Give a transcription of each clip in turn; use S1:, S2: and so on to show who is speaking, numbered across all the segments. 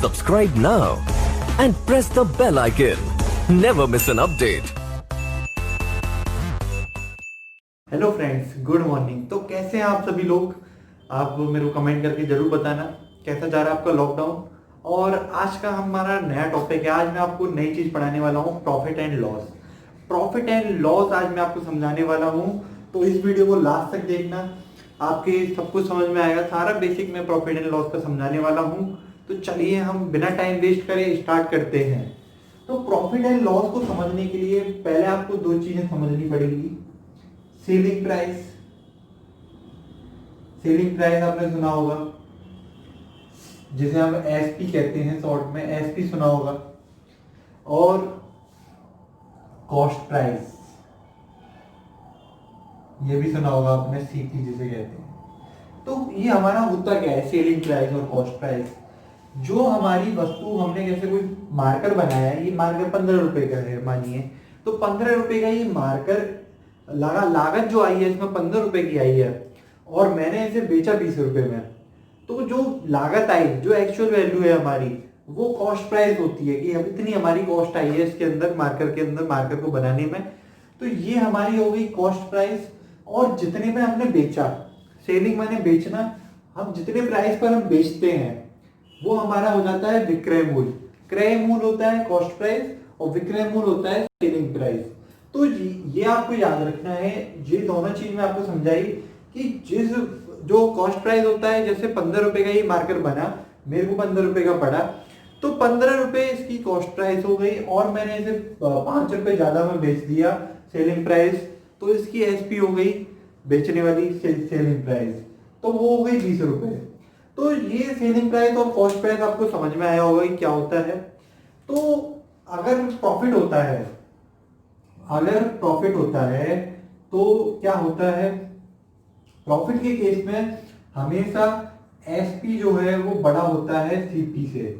S1: Subscribe now and press the bell icon. Never miss an update.
S2: Hello friends, good morning. तो कैसे हैं आप सभी लोग? आप मेरे को कमेंट करके जरूर बताना कैसा जा रहा है आपका लॉकडाउन। और आज का हमारा नया टॉपिक है। आज मैं आपको नई चीज पढ़ाने वाला हूँ, profit and loss. Profit and loss आज मैं आपको समझाने वाला हूँ, तो इस वीडियो को लास्ट तक देखना, आपके सब कुछ समझ में आएगा। सारा बेसिक मैं प्रॉफिट एंड लॉस का समझाने वाला हूँ। तो चलिए हम बिना टाइम वेस्ट करे स्टार्ट करते हैं। तो प्रॉफिट एंड लॉस को समझने के लिए पहले आपको दो चीजें समझनी पड़ेगी। सेलिंग प्राइस, सेलिंग प्राइस आपने सुना होगा, जिसे हम एसपी कहते हैं, शॉर्ट में एसपी सुना होगा। और कॉस्ट प्राइस, ये भी सुना होगा आपने, सीपी जिसे कहते हैं। तो ये हमारा होता क्या है, सेलिंग प्राइस और कॉस्ट प्राइस। जो हमारी वस्तु, हमने जैसे कोई मार्कर बनाया है, ये मार्कर 15 रुपए का है मानिए, तो 15 रुपए का ये मार्कर लागत जो आई है इसमें 15 रुपए की आई है, और मैंने इसे बेचा 20 रुपए में। तो जो लागत आई, जो एक्चुअल वैल्यू है हमारी, वो कॉस्ट प्राइस होती है कि अब इतनी हमारी कॉस्ट आई है इसके अंदर, मार्कर के अंदर, मार्कर को बनाने में। तो ये हमारी हो गई कॉस्ट प्राइस। और जितने में हमने बेचा, सेलिंग माने बेचना, हम जितने प्राइस पर हम बेचते हैं वो हमारा हो जाता है विक्रय मूल्य। क्रय मूल्य होता है कॉस्ट प्राइस और विक्रय मूल्य होता है सेलिंग प्राइस। तो ये आपको याद रखना है। ये दोनों चीज मैं आपको समझाई कि जो कॉस्ट प्राइस होता है, जैसे 15 रुपए का ये मार्कर बना, मेरे को 15 रुपए का पड़ा, तो 15 रुपए इसकी कॉस्ट प्राइस हो गई, और मैंने इसे 5 रुपए ज्यादा में बेच दिया, सेलिंग प्राइस। तो इसकी एसपी हो गई, बेचने वाली सेलिंग प्राइस, तो वो हो गई 20 रुपए। तो ये सेलिंग प्राइस और कॉस्ट प्राइस आपको समझ में आया होगा कि क्या होता है। तो अगर प्रॉफिट होता है, तो क्या होता है, प्रॉफिट के केस में हमेशा एसपी जो है वो बड़ा होता है सीपी से।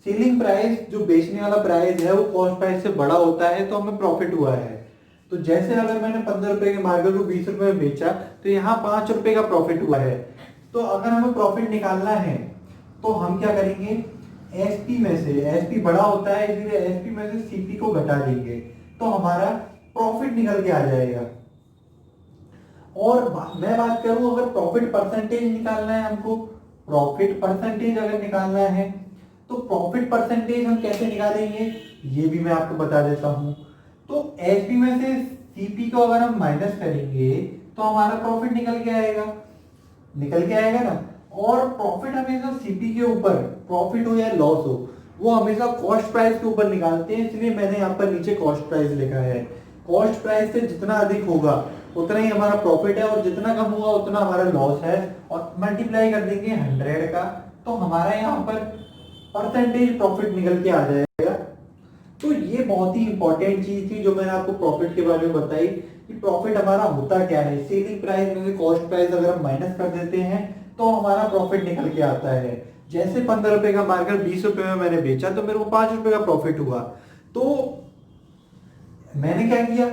S2: सेलिंग प्राइस, जो बेचने वाला प्राइस है, वो कॉस्ट प्राइस से बड़ा होता है, तो हमें प्रॉफिट हुआ है। तो जैसे अगर मैंने 15 रुपए के मार्कर को 20 रुपए में बेचा, तो यहाँ 5 रुपए का प्रॉफिट हुआ है। तो अगर हमें प्रॉफिट निकालना है तो हम क्या करेंगे, एसपी में से, एसपी बड़ा होता है इसलिए एसपी में से सीपी को घटा देंगे, तो हमारा प्रॉफिट निकल के आ जाएगा। और मैं बात करूं, अगर प्रॉफिट परसेंटेज निकालना है हमको, प्रॉफिट परसेंटेज अगर निकालना है, तो प्रॉफिट परसेंटेज हम कैसे निकालेंगे ये भी मैं आपको बता देता हूं। तो एसपी में से सीपी को अगर हम माइनस करेंगे तो हमारा प्रॉफिट निकल के आएगा ना। और प्रॉफिट हमेशा सीपी के ऊपर, प्रॉफिट हो या लॉस हो, वो हमेशा कॉस्ट प्राइस के ऊपर निकालते हैं, इसलिए मैंने यहाँ पर नीचे कॉस्ट प्राइस लिखा है। कॉस्ट प्राइस से जितना अधिक होगा उतना ही हमारा प्रॉफिट है, और जितना कम होगा उतना हमारा लॉस है, और मल्टीप्लाई कर देंगे 100 का, तो हमारा यहाँ पर परसेंटेज प्रॉफिट निकल के आ जाएगा। तो ये बहुत ही इंपॉर्टेंट चीज थी जो मैंने आपको प्रॉफिट के बारे में बताई कि प्रॉफिट हमारा होता क्या है। सेलिंग प्राइस में से कॉस्ट प्राइस अगर हम माइनस कर देते हैं तो हमारा प्रॉफिट निकल के आता है। जैसे 15 रुपए का मार्कर 20 रुपए में मैंने बेचा, तो मेरे को 5 रुपए का प्रॉफिट हुआ। तो मैंने क्या किया,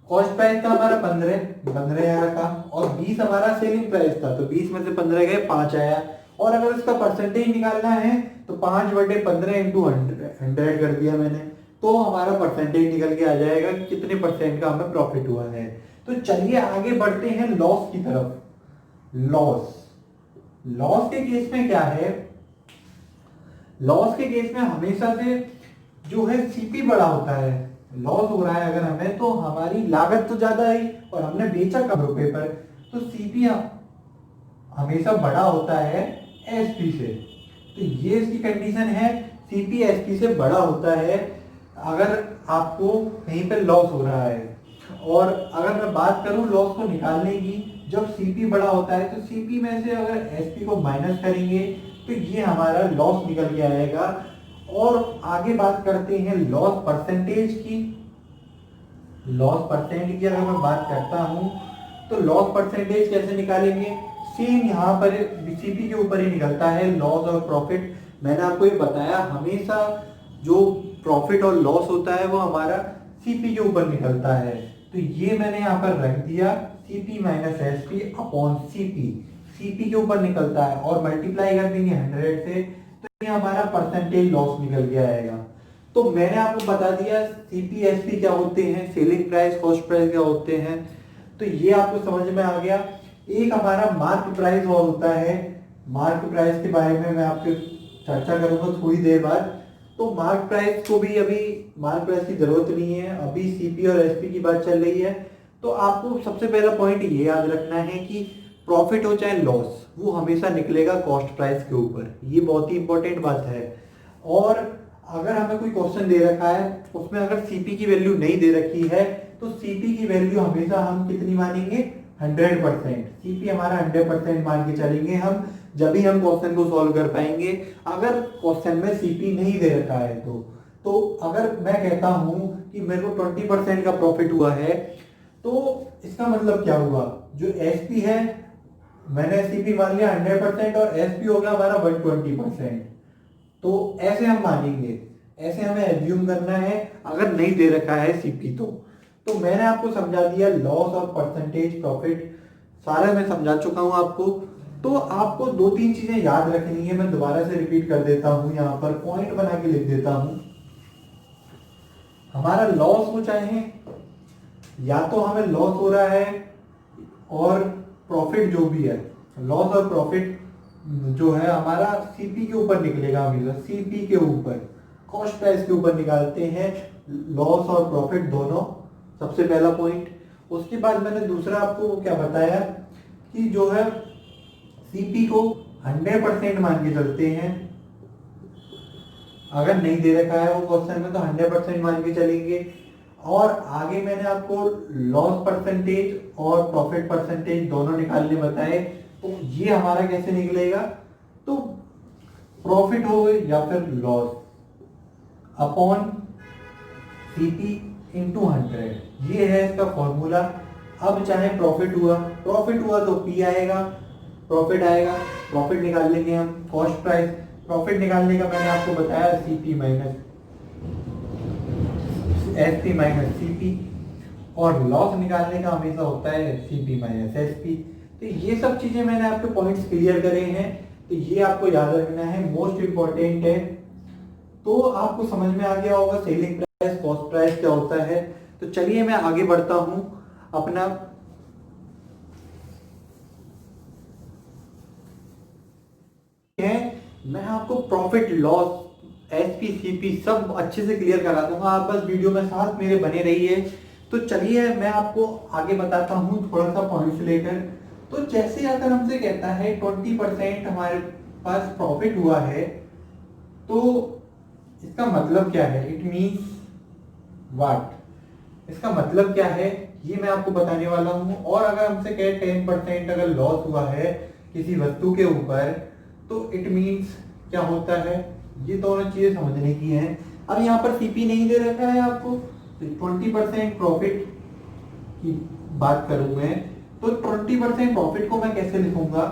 S2: कॉस्ट प्राइस था हमारा 15 का, और 20 हमारा सेलिंग प्राइस था, तो 20 में से 15 गए, 5 आया। और अगर इसका परसेंटेज निकालना है तो 5/15 इंटू 100 कर दिया मैंने, तो हमारा परसेंटेज निकल के आ जाएगा कि कितने परसेंट का हमें प्रॉफिट हुआ है। तो चलिए आगे बढ़ते हैं लॉस की तरफ। लॉस के केस में क्या है, लॉस के केस में हमेशा से जो है सीपी बड़ा होता है। लॉस हो रहा है अगर हमें, तो हमारी लागत तो ज्यादा आई और हमने बेचा कम रुपए पर, तो सीपी हमेशा बड़ा होता है एसपी से। तो ये इसकी कंडीशन है, सीपी एसपी से बड़ा होता है अगर आपको कहीं पर लॉस हो रहा है। और अगर मैं बात करूं लॉस को निकालने की, जब सीपी बड़ा होता है तो सीपी में से अगर एसपी को माइनस करेंगे तो ये हमारा लॉस निकल के आएगा। और आगे बात करते हैं लॉस परसेंटेज की। लॉस परसेंट की अगर मैं बात करता हूं तो लॉस परसेंटेज कैसे निकालेंगे, सेम यहाँ पर सीपी के ऊपर ही निकलता है लॉस और प्रॉफिट। मैंने आपको ये बताया, हमेशा जो प्रॉफिट और लॉस होता है वो हमारा सीपी के ऊपर निकलता है। तो ये मैंने यहाँ पर रख दिया, CP minus SP upon CP, CP के ऊपर निकलता है, और मल्टीप्लाई कर देंगे 100 से, तो ये हमारा परसेंटेज लॉस निकल के आएगा। तो मैंने आपको बता दिया सीपीएसपी क्या होते हैं, सेलिंग प्राइस कॉस्ट प्राइस क्या होते हैं, तो ये आपको समझ में आ गया। एक हमारा मार्क प्राइस और होता है, मार्क प्राइस के बारे में मैं आपके चर्चा करूंगा थोड़ी देर बाद। तो मार्क प्राइस को भी अभी मार्क प्राइस की जरूरत नहीं है, अभी सीपी और एसपी की बात चल रही है। तो आपको सबसे पहला पॉइंट ये याद रखना है कि प्रॉफिट हो चाहे लॉस, वो हमेशा निकलेगा कॉस्ट प्राइस के ऊपर। ये बहुत ही इंपॉर्टेंट बात है। और अगर हमें कोई क्वेश्चन दे रखा है उसमें अगर सीपी की वैल्यू नहीं दे रखी है तो सीपी की वैल्यू हमेशा हम कितनी मानेंगे, 100%। सीपी हमारा 100% मान के चलेंगे हम, जब भी हम क्वेश्चन को सॉल्व कर पाएंगे। अगर क्वेश्चन में सीपी नहीं दे रखा है तो अगर मैं कहता हूं कि मेरे को 20% का प्रॉफिट हुआ है, तो इसका मतलब क्या हुआ, जो एसपी है मैंने सीपी मान लिया 100% और एसपी हो गया हमारा 120%। तो ऐसे हम मानेंगे, ऐसे हमें एज्यूम करना है अगर नहीं दे रखा है सीपी तो मैंने आपको समझा दिया लॉस और परसेंटेज प्रॉफिट, सारा मैं समझा चुका हूं आपको। तो आपको 2-3 चीजें याद रखनी है, मैं दोबारा से रिपीट कर देता हूं, यहाँ पर पॉइंट बना के लिख देता हूं। हमारा लॉस हो चाहे, या तो हमें लॉस हो रहा है और प्रॉफिट जो भी है, लॉस और प्रॉफिट जो है हमारा सीपी के ऊपर निकलेगा, हमेशा सीपी के ऊपर, कॉस्ट प्राइस के ऊपर निकालते हैं लॉस और प्रॉफिट दोनों, सबसे पहला पॉइंट। उसके बाद मैंने दूसरा आपको क्या बताया कि जो है सीपी को 100% मान के चलते हैं। अगर नहीं दे रखा है वो क्वेश्चन में तो 100% मान के चलेंगे। और आगे मैंने आपको लॉस परसेंटेज और प्रॉफिट परसेंटेज दोनों निकालने बताए। तो ये हमारा कैसे निकलेगा, तो प्रॉफिट हो या फिर लॉस अपॉन सीपी इंटू 100, ये है इसका फॉर्मूला। अब चाहे प्रॉफिट हुआ तो पी आएगा, प्रॉफिट आएगा, प्रॉफिट निकाल लेंगे हम, कॉस्ट प्राइस, प्रॉफिट निकालने का मैंने आपको बताया CP minus SP minus CP, और लॉस निकालने का हमेशा होता है सीपी माइनस एसपी। तो ये सब चीजें मैंने आपके पॉइंट्स क्लियर करे हैं, तो ये आपको याद रखना है, मोस्ट इंपॉर्टेंट है। तो आपको समझ में आ गया होगा सेलिंग प्राइस कॉस्ट प्राइस क्या होता है। तो चलिए मैं आगे बढ़ता हूं अपना है, मैं आपको प्रॉफिट लॉस एसपी सीपी सब अच्छे से क्लियर करा दूंगा, आप बस वीडियो में साथ मेरे बने रहिए। तो चलिए मैं आपको आगे बताता हूं थोड़ा सा पॉइंट्स लेकर। तो जैसे अगर हमसे कहता है 20% हमारे पास प्रॉफिट हुआ है, तो इसका मतलब क्या है, इट मीन्स व्हाट, इसका मतलब क्या है ये मैं आपको बताने वाला हूं। और अगर हमसे कहे 10% अगर लॉस हुआ है किसी वस्तु के ऊपर, तो इट मीन्स क्या होता है, ये दोनों चीजें समझने की हैं। अब यहाँ पर सीपी नहीं दे रखा है आपको, तो 20% प्रॉफिट की बात करूं मैं, तो 20% प्रॉफिट को मैं कैसे लिखूंगा,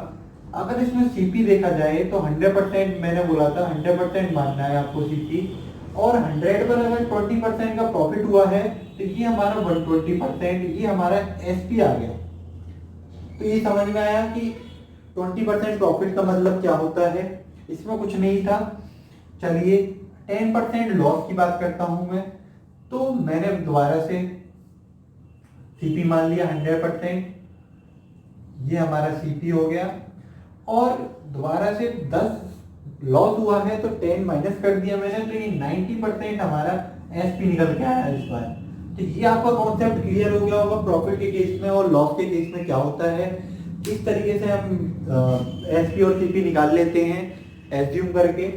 S2: अगर इसमें सीपी देखा जाए तो 100% मैंने बोला था 100% मानना है आपको सीपी, और 100 पर अगर 20% का प्रॉफिट हुआ है तो ये हमारा 120%, ये हमारा एसपी आ गया। तो ये समझ में आया कि 20% प्रॉफिट का मतलब क्या होता है, इसमें कुछ नहीं था। चलिए 10% लॉस की बात करता हूं मैं, तो मैंने दोबारा से सीपी मान लिया 100%, ये हमारा सीपी हो गया, और दोबारा से 10 लॉस हुआ है तो 10 माइनस कर दिया मैंने, तो ये 90% हमारा एसपी निकल के आया इस बार। तो ये आपका कॉन्सेप्ट क्लियर हो गया होगा प्रॉफिट के केस में और लॉस के केस में क्या होता है, किस तरीके से हम एसपी और सीपी निकाल लेते हैं एज्यूम करके।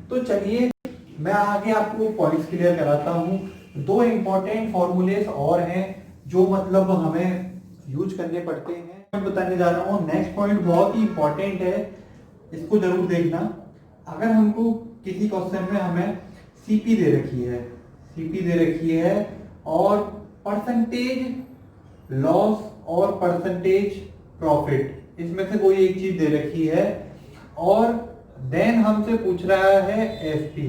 S2: तो चलिए मैं आगे आपको पॉइंट्स क्लियर कराता हूँ। 2 इंपॉर्टेंट फॉर्मूलेस और हैं जो मतलब हमें यूज करने पड़ते हैं, मैं बताने जा रहा हूँ। नेक्स्ट पॉइंट बहुत ही इंपॉर्टेंट है, इसको जरूर देखना। अगर हमको किसी क्वेश्चन में हमें सीपी दे रखी है, सीपी दे रखी है और परसेंटेज लॉस और परसेंटेज प्रॉफिट, इसमें से कोई एक चीज दे रखी है, और देन हमसे पूछ रहा है एसपी,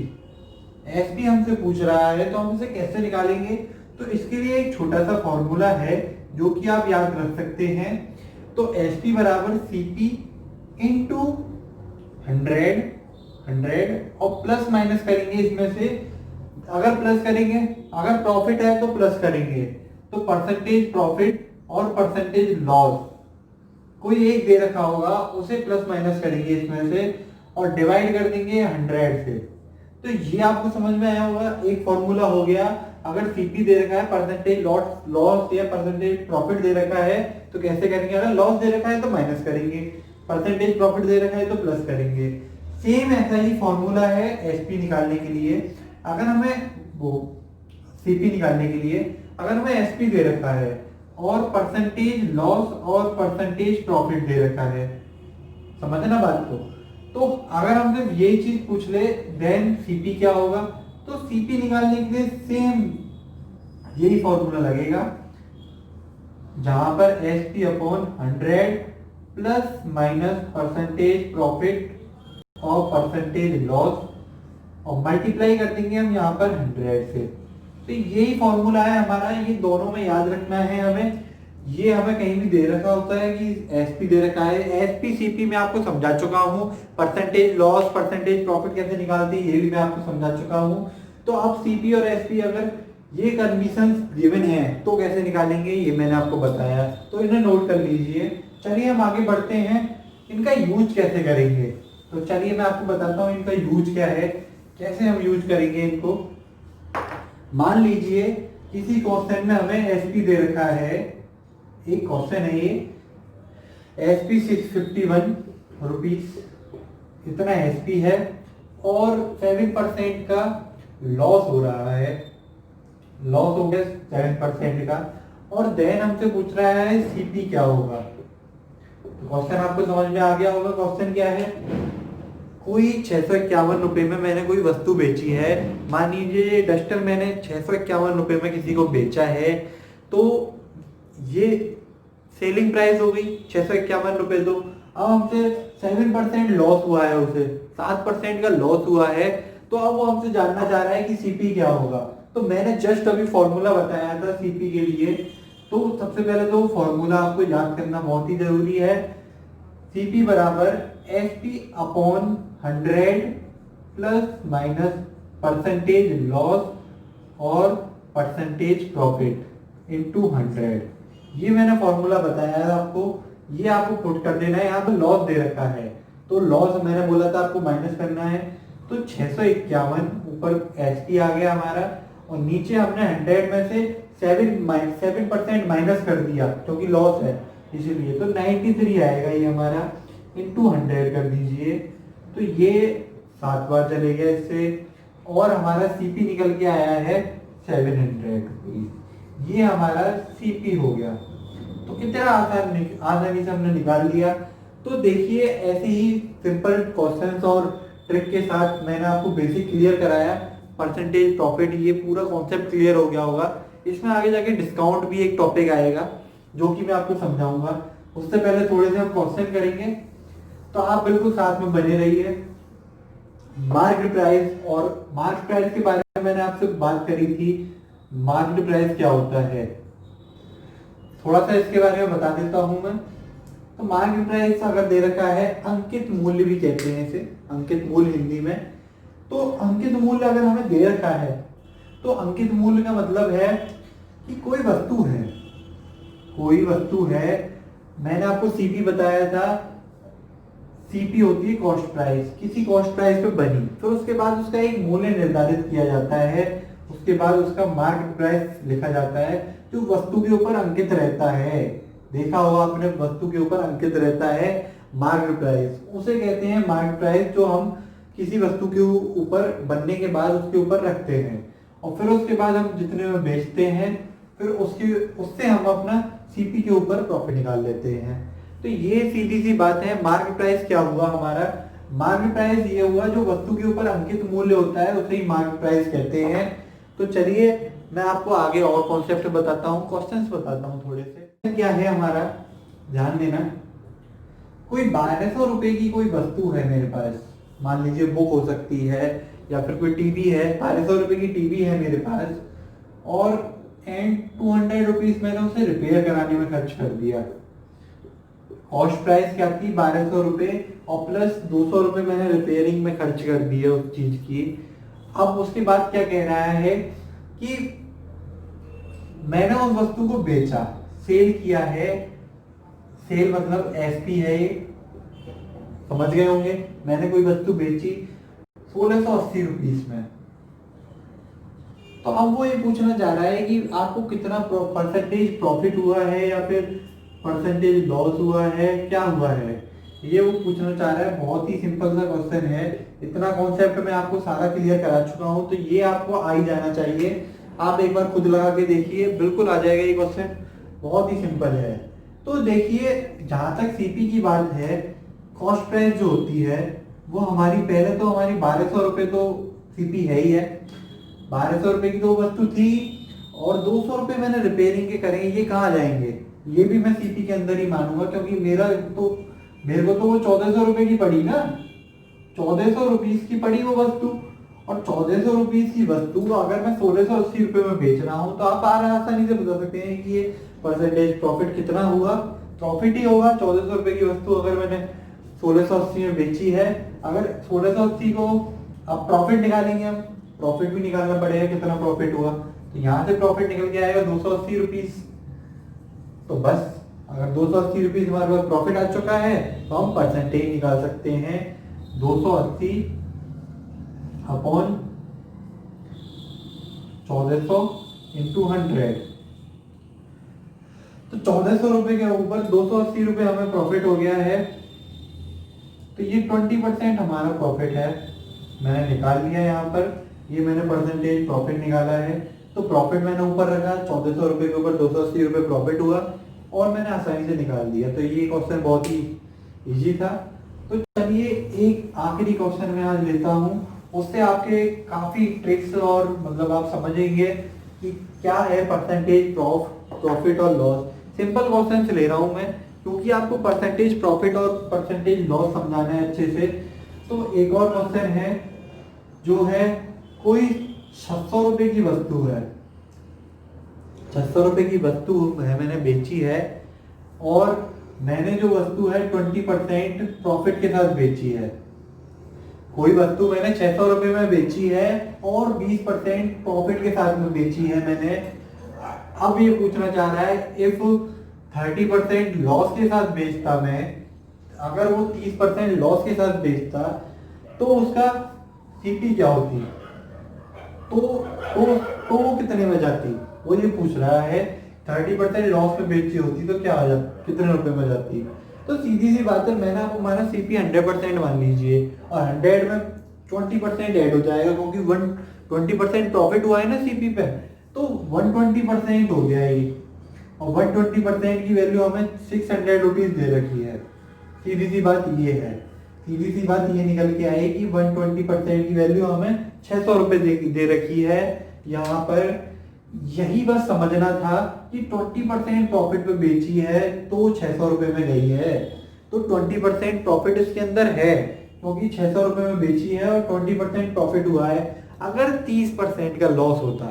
S2: एसपी हमसे पूछ रहा है, तो हम इसे कैसे निकालेंगे। तो इसके लिए एक छोटा सा फॉर्मूला है जो कि आप याद रख सकते हैं। तो एसपी बराबर सीपी इंटू 100, 100 और प्लस माइनस करेंगे इसमें से। अगर प्लस करेंगे, अगर प्रॉफिट है तो प्लस करेंगे, तो परसेंटेज प्रॉफिट और परसेंटेज लॉस कोई एक दे रखा होगा, उसे प्लस माइनस करेंगे इसमें से और डिवाइड कर देंगे 100 से। तो ये आपको समझ में आया होगा, एक फॉर्मूला हो गया। अगर सीपी दे रखा है, परसेंटेज लॉस या परसेंटेज प्रॉफिट दे रखा है तो कैसे करेंगे, अगर लॉस दे रखा है तो माइनस करेंगे, परसेंटेज प्रॉफिट दे रखा है तो प्लस करेंगे। सेम ऐसा ही फॉर्मूला है एसपी निकालने के लिए। अगर हमें वो सीपी निकालने के लिए अगर हमें एसपी दे रखा है और परसेंटेज लॉस और परसेंटेज प्रॉफिट दे रखा है, समझना बात को। तो अगर हमसे यही चीज पूछ ले देन सीपी क्या होगा, तो सीपी निकालने के लिए सेम यही फॉर्मूला लगेगा, जहां पर S P upon 100 plus minus percentage profit और परसेंटेज लॉस और मल्टीप्लाई कर देंगे हम यहाँ पर 100 से। तो यही फॉर्मूला है हमारा, ये दोनों में याद रखना है हमें। ये हमें कहीं भी दे रखा होता है कि एसपी दे रखा है, एसपी सीपी मैं आपको समझा चुका हूँ, परसेंटेज लॉस परसेंटेज प्रॉफिट कैसे निकालते हैं ये भी मैं आपको समझा चुका हूँ। तो अब सीपी और एसपी अगर ये कंडीशंस गिवन है तो कैसे निकालेंगे ये मैंने आपको बताया, तो इन्हें नोट कर लीजिए। चलिए हम आगे बढ़ते हैं, इनका यूज कैसे करेंगे। तो चलिए मैं आपको बताता हूँ इनका यूज क्या है, कैसे हम यूज करेंगे इनको। मान लीजिए किसी क्वेश्चन में हमें एसपी दे रखा है, एक क्वेश्चन है ये, एसपी 651 रुपीज इतना एसपी है और 7% का लॉस हो रहा है, लॉस हो गया 7% का, और देन हमसे पूछ रहा है सीपी क्या होगा। तो क्वेश्चन आपको समझ में आ गया होगा, क्वेश्चन क्या है, कोई 651 रुपए में मैंने कोई वस्तु बेची है, मान लीजिए डस्टर मैंने 651 रुपए में किसी को बेचा है, तो ये सेलिंग प्राइस हो गई 651 रुपए। तो अब हमसे 7% लॉस हुआ है, उसे 7% का लॉस हुआ है, तो अब वो हमसे जानना चाह रहा है कि सीपी क्या होगा। तो मैंने जस्ट अभी फॉर्मूला बताया था सीपी के लिए, तो सबसे पहले तो फॉर्मूला आपको याद करना बहुत ही जरूरी है। सीपी बराबर SP upon 100 plus minus percentage loss और परसेंटेज प्रॉफिट इनटू 100। ये मैंने फॉर्मूला बताया है आपको, ये आपको पुट कर देना है। यहाँ पे लॉस दे रखा है तो लॉस मैंने बोला था आपको माइनस करना है, तो 651 ऊपर एसपी आ गया हमारा और नीचे हमने 100 में से 7% माइनस कर दिया क्योंकि लॉस है इसीलिए, तो 93 आएगा ये हमारा, इनटू 100 कर दीजिए। तो ये 7 बार चले गया इससे और हमारा सीपी निकल के आया है 700 रुपीज। ये हमारा सीपी हो गया। तो कितना आसानी से हमने निकाल लिया। तो देखिए ऐसे ही सिंपल क्वेश्चंस और ट्रिक के साथ मैंने आपको बेसिक क्लियर कराया, परसेंटेज प्रॉफिट, ये पूरा कॉन्सेप्ट क्लियर हो गया होगा। इसमें आगे जाके डिस्काउंट भी एक टॉपिक आएगा जो कि मैं आपको समझाऊंगा, उससे पहले थोड़े से हम क्वेश्चन करेंगे, तो आप बिल्कुल साथ में बने रहिए। मार्केट प्राइस, और मार्केट प्राइस के बारे में मैंने आपसे बात करी थी, मार्केट प्राइस क्या होता है थोड़ा सा इसके बारे में बता देता हूं मैं। तो मार्केट प्राइस अगर दे रखा है, अंकित मूल्य भी कहते हैं इसे, अंकित मूल्य हिंदी में। तो अंकित मूल्य अगर हमें दे रखा है तो अंकित मूल्य का मतलब है कि कोई वस्तु है, कोई वस्तु है, मैंने आपको सीपी बताया था, सीपी होती है कॉस्ट प्राइस, किसी कॉस्ट प्राइस पे बनी, फिर उसके बाद उसका एक मूल्य निर्धारित किया जाता है, उसके बाद उसका मार्केट प्राइस लिखा जाता है जो वस्तु के ऊपर अंकित रहता है। देखा होगा आपने, वस्तु के ऊपर अंकित रहता है मार्केट प्राइस, उसे कहते हैं मार्केट प्राइस, जो हम किसी वस्तु के ऊपर बनने के बाद उसके ऊपर रखते हैं और फिर उसके बाद हम जितने में बेचते हैं फिर उससे हम अपना सीपी के ऊपर प्रॉफिट निकाल लेते हैं। तो ये सीधी सी बात है। मार्केट प्राइस क्या हुआ हमारा, मार्केट प्राइस ये हुआ जो वस्तु के ऊपर अंकित मूल्य होता है उसे ही मार्केट प्राइस कहते हैं। तो चलिए मैं आपको आगे और कॉन्सेप्ट बताता हूँ, क्वेश्चंस बताता हूँ थोड़े से। क्या है हमारा, ध्यान देना, कोई 1200 रुपए की कोई वस्तु है मेरे पास, मान लीजिए बुक हो सकती है या फिर कोई टीवी है, 1200 रुपए की टीवी है मेरे पास और एंड 200 रुपीज मैंने उसे रिपेयर कराने में खर्च कर दिया। कॉस्ट प्राइस क्या थी 1200 रुपये और प्लस 200 रुपये मैंने रिपेयरिंग में खर्च कर दिए उस चीज की। अब उसके बाद क्या कह रहा है कि मैंने उस वस्तु को बेचा, सेल किया है, सेल मतलब एसपी है ये, समझ गए होंगे। मैंने कोई वस्तु बेची 1680 रुपीस में, तो अब वो ये पूछना चाह रहा है कि आपको कितना परसेंटेज प्रॉफिट हुआ है या फिर परसेंटेज लॉस हुआ है, क्या हुआ है, ये वो पूछना चाह रहा है। बहुत ही सिंपल सा क्वेश्चन है, इतना कॉन्सेप्ट मैं आपको सारा क्लियर करा चुका हूं, तो ये आपको आ ही जाना चाहिए। आप एक बार खुद लगा के देखिए, बिल्कुल आ जाएगा ये क्वेश्चन, बहुत ही सिंपल है। तो देखिए, जहां तक सीपी की बात है, कॉस्ट प्राइस जो होती है वो हमारी पहले तो हमारी 1200 रुपये तो सीपी है ही है, 1200 रुपये की तो वस्तु थी, और 200 रुपये मैंने रिपेयरिंग के करेंगे, ये कहाँ जाएंगे, ये भी मैं सीपी के अंदर ही मानूंगा, क्योंकि मेरे को तो वो 1400 रुपये की पड़ी ना, 1400 रुपीज की पड़ी वो वस्तु, और 1400 रुपीज की वस्तु को अगर मैं 1680 रुपये में बेच रहा हूँ, तो आप आसानी से बता सकते हैं कि ये परसेंटेज प्रॉफिट कितना हुआ, प्रॉफिट ही होगा। 1400 रुपये की वस्तु अगर मैंने 1680 में बेची है, अगर 1680 को अब प्रॉफिट निकालेंगे, हम प्रॉफिट भी निकालना पड़ेगा, कितना प्रॉफिट हुआ, तो यहाँ से प्रॉफिट निकल के आएगा 280 रुपीज। तो बस अगर 280 रुपीज हमारे पास प्रॉफिट आ चुका है, तो हम परसेंटेज निकाल सकते हैं 280 अपॉन 1400 इंटू 100। तो 1400 रुपए के ऊपर 280 रुपए हमें प्रॉफिट हो गया है, तो ये 20% हमारा प्रॉफिट है, मैंने निकाल लिया यहाँ पर, ये मैंने परसेंटेज प्रॉफिट निकाला है। तो प्रॉफिट मैंने ऊपर रखा, 1400 रुपए के ऊपर 280 रुपए प्रॉफिट हुआ, और मैंने आसानी से निकाल दिया। तो ये क्वेश्चन बहुत ही इजी था। तो चलिए एक आखिरी क्वेश्चन मैं आज लेता हूँ, उससे आपके काफी ट्रिक्स और मतलब आप समझेंगे कि क्या है परसेंटेज प्रॉफिट और लॉस। सिंपल क्वेश्चन ले रहा हूँ मैं, क्योंकि आपको परसेंटेज प्रॉफिट और परसेंटेज लॉस समझाना है अच्छे से। तो एक और क्वेश्चन है, जो है कोई 600 रुपए की वस्तु है, 600 रुपए की वस्तु है मैंने बेची है, और मैंने जो वस्तु है 20% प्रॉफिट के साथ बेची है। कोई वस्तु मैंने 600 रुपए में बेची है और 20% प्रॉफिट के साथ में बेची है मैंने। अब ये पूछना चाह रहा है, इफ 30% लॉस के साथ बेचता मैं, अगर वो 30% लॉस के साथ बेचता, तो उसका सीपी क्या होती, तो वो कितने में जाती, वो ये पूछ रहा है। 30% लॉस में बेची होती तो क्या आ जाती, कितने रुपए में जाती। तो सीधी सी बात है, मैंने आपको माना सीपी 100% मान लीजिए, और 100 में 20% ऐड हो जाएगा, क्योंकि 120% प्रॉफिट हुआ है ना सीपी पे, तो 120% हो गया ये, और 120% की वैल्यू हमें 600 रुपीज दे रखी है। सीधी सी बात ये है, सीधी सी बात ये निकल के आई कि 120% की वैल्यू हमें 600 रुपए दे रखी है। यहाँ पर यही बस समझना था कि 20% प्रॉफिट पे बेची है तो 600 रुपए में गई है, तो 20% प्रॉफिट इसके अंदर है, क्योंकि 600 रुपए में बेची है और 20% प्रॉफिट हुआ है। अगर 30% का लॉस होता,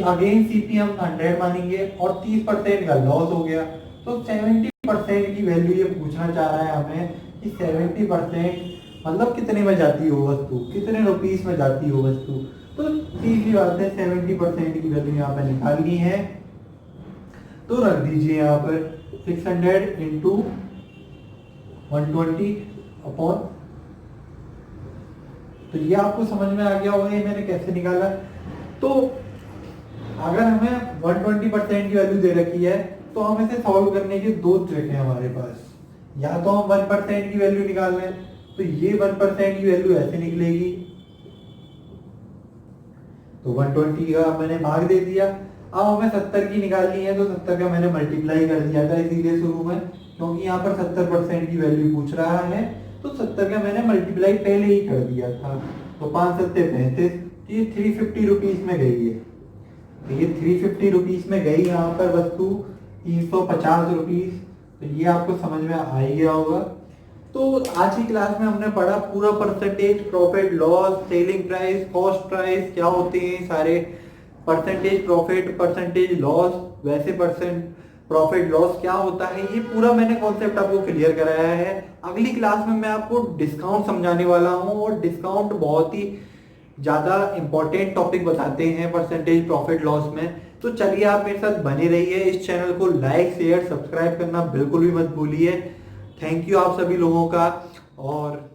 S2: अगेन सीपी हम 100 मानेंगे और 30% का लॉस हो गया, तो 70% की वैल्यू ये पूछना चाह रहा है हमें कि 70% मतलब कितने में जाती हो वस्तु, कितने रुपीस में जाती हो वस्तु। तो सीधी बात है, 70% की वैल्यू यहाँ पे निकालनी है, तो रख दीजिए यहाँ पर 600 इंटू 120 अपॉन, तो ये आपको समझ में आ गया होगा ये मैंने कैसे निकाला। तो अगर हमें 120% की वैल्यू दे रखी है, तो हम इसे सॉल्व करने के दो ट्रिक है हमारे पास। या तो हम 1% की वैल्यू निकाल लें, तो ये 1% की वैल्यू ऐसे निकलेगी, तो 120 का मैंने भाग दे दिया। अब हमें 70 की निकालनी है, तो 70 का मैंने मल्टीप्लाई कर दिया था इसीलिए शुरू में, क्योंकि यहाँ पर 70% की वैल्यू पूछ रहा है, तो 70 का मैंने मल्टीप्लाई पहले ही कर दिया था। तो 5 7 35, ये 350 रुपीज में गई है, तो ये 350 रुपीज में गई यहाँ पर वस्तु 350 रुपीज। तो ये आपको समझ में आ ही गया होगा। तो आज की क्लास में हमने पढ़ा पूरा percentage profit loss, selling price, cost price क्या होते हैं सारे, परसेंटेज प्रॉफिट, परसेंटेज लॉस, वैसे प्रॉफिट लॉस क्या होता है, ये पूरा मैंने कॉन्सेप्ट आपको क्लियर कराया है। अगली क्लास में मैं आपको डिस्काउंट समझाने वाला हूं, और डिस्काउंट बहुत ही ज्यादा इंपॉर्टेंट टॉपिक बताते हैं परसेंटेज प्रॉफिट लॉस में। तो चलिए आप मेरे साथ बने रहिए, इस चैनल को लाइक शेयर सब्सक्राइब करना बिल्कुल भी मत भूलिए। थैंक यू आप सभी लोगों का। और